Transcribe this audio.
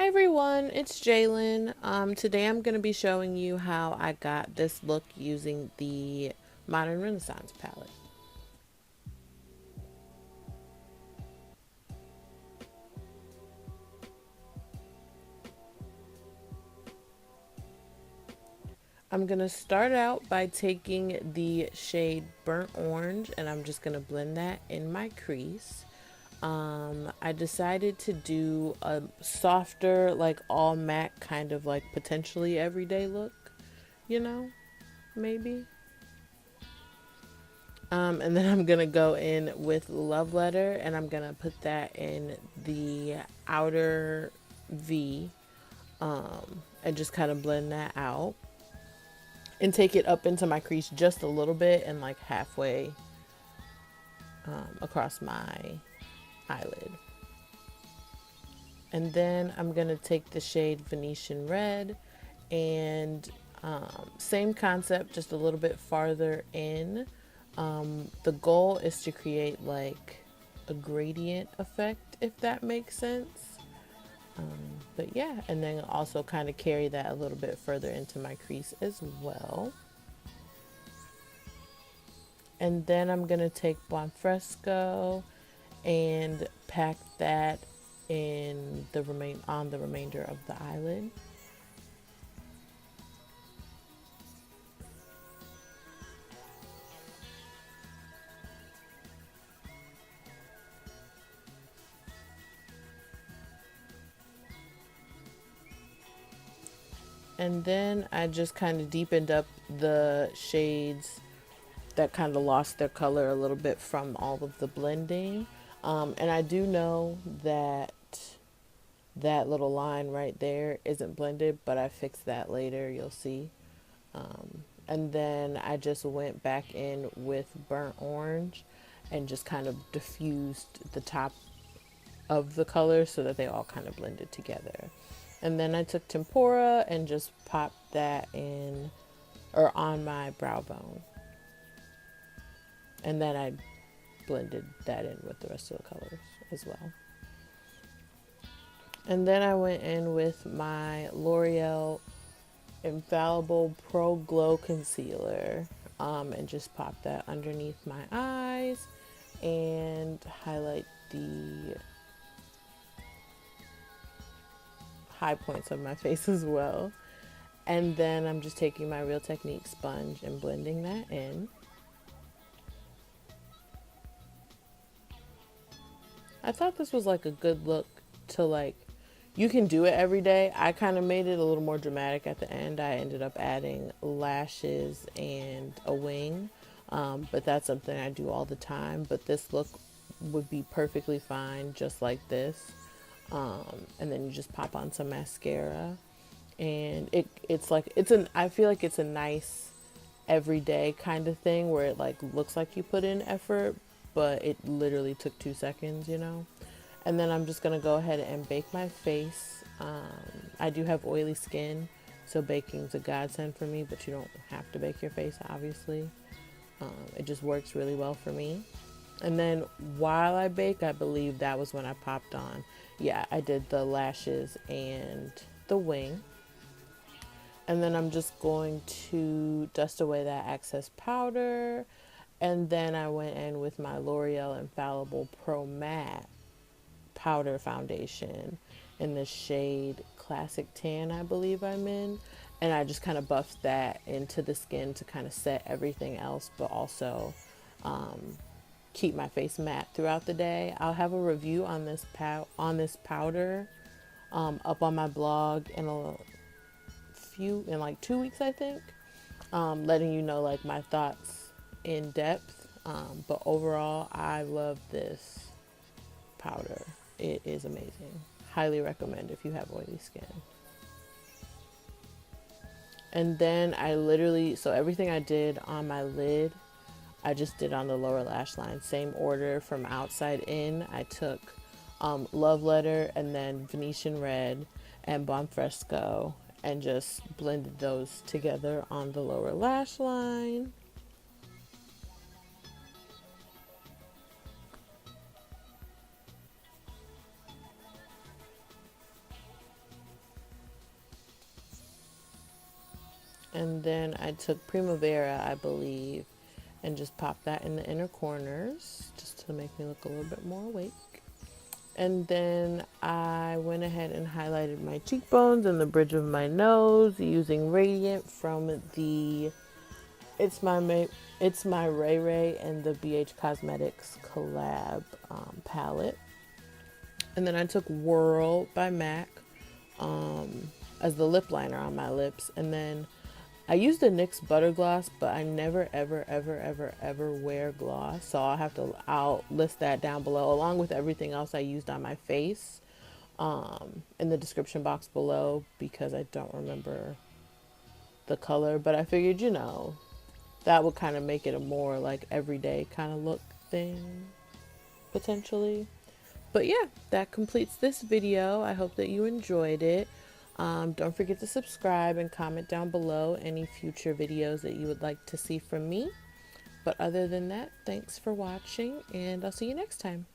Hi everyone, it's Jaelyn. Today I'm going to be showing you how I got this look using the Modern Renaissance palette. I'm going to start out by taking the shade Burnt Orange and I'm just going to blend that in my crease. I decided to do a softer, like all matte kind of like potentially everyday look, you know, maybe. And then I'm gonna go in with Love Letter and I'm gonna put that in the outer V, and just kind of blend that out and take it up into my crease just a little bit and like halfway across my eyelid. And then I'm gonna take the shade Venetian Red and same concept, just a little bit farther in. The goal is to create like a gradient effect, if that makes sense. But yeah, and then also kind of carry that a little bit further into my crease as well. And then I'm gonna take Fresco and pack that in the remainder of the eyelid. And then I just kind of deepened up the shades that kind of lost their color a little bit from all of the blending. And I do know that that little line right there isn't blended, but I fixed that later, you'll see. And then I just went back in with burnt orange and just kind of diffused the top of the colors so that they all kind of blended together. And then I took tempera and just popped that in or on my brow bone. And then I blended that in with the rest of the colors as well. And then I went in with my L'Oreal Infallible Pro Glow Concealer, and just popped that underneath my eyes and highlight the high points of my face as well. And then I'm just taking my Real Technique sponge and blending that in. I thought this was like a good look to like, you can do it every day. I kind of made it a little more dramatic at the end. I ended up adding lashes and a wing, but that's something I do all the time. But this look would be perfectly fine just like this. And then you just pop on some mascara and it's like I feel like it's a nice everyday kind of thing where it like looks like you put in effort, but it literally took 2 seconds, you know. And then I'm just gonna go ahead and bake my face. I do have oily skin, so baking's a godsend for me, but you don't have to bake your face, obviously. It just works really well for me. And then while I bake, I believe that was when I popped on. Yeah, I did the lashes and the wing. And then I'm just going to dust away that excess powder. And then I went in with my L'Oreal Infallible Pro Matte powder foundation in the shade Classic Tan, I believe I'm in. And I just kind of buffed that into the skin to kind of set everything else, but also keep my face matte throughout the day. I'll have a review on this powder up on my blog in like 2 weeks, I think, letting you know like my thoughts in depth. But overall, I love this powder. It is amazing. Highly recommend if you have oily skin. And then so everything I did on my lid, I just did on the lower lash line. Same order from outside in. I took Love Letter and then Venetian Red and Fresco and just blended those together on the lower lash line. And then I took Primavera, I believe, and just popped that in the inner corners just to make me look a little bit more awake. And then I went ahead and highlighted my cheekbones and the bridge of my nose using Radiant from the It's My Ray Ray and the BH Cosmetics collab palette. And then I took Whirl by MAC as the lip liner on my lips. And then I used the NYX Butter Gloss, but I never, ever wear gloss. So I'll list that down below along with everything else I used on my face in the description box below because I don't remember the color. But I figured, you know, that would kind of make it a more like everyday kind of look thing, potentially. But yeah, that completes this video. I hope that you enjoyed it. Don't forget to subscribe and comment down below any future videos that you would like to see from me. But other than that, thanks for watching, and I'll see you next time.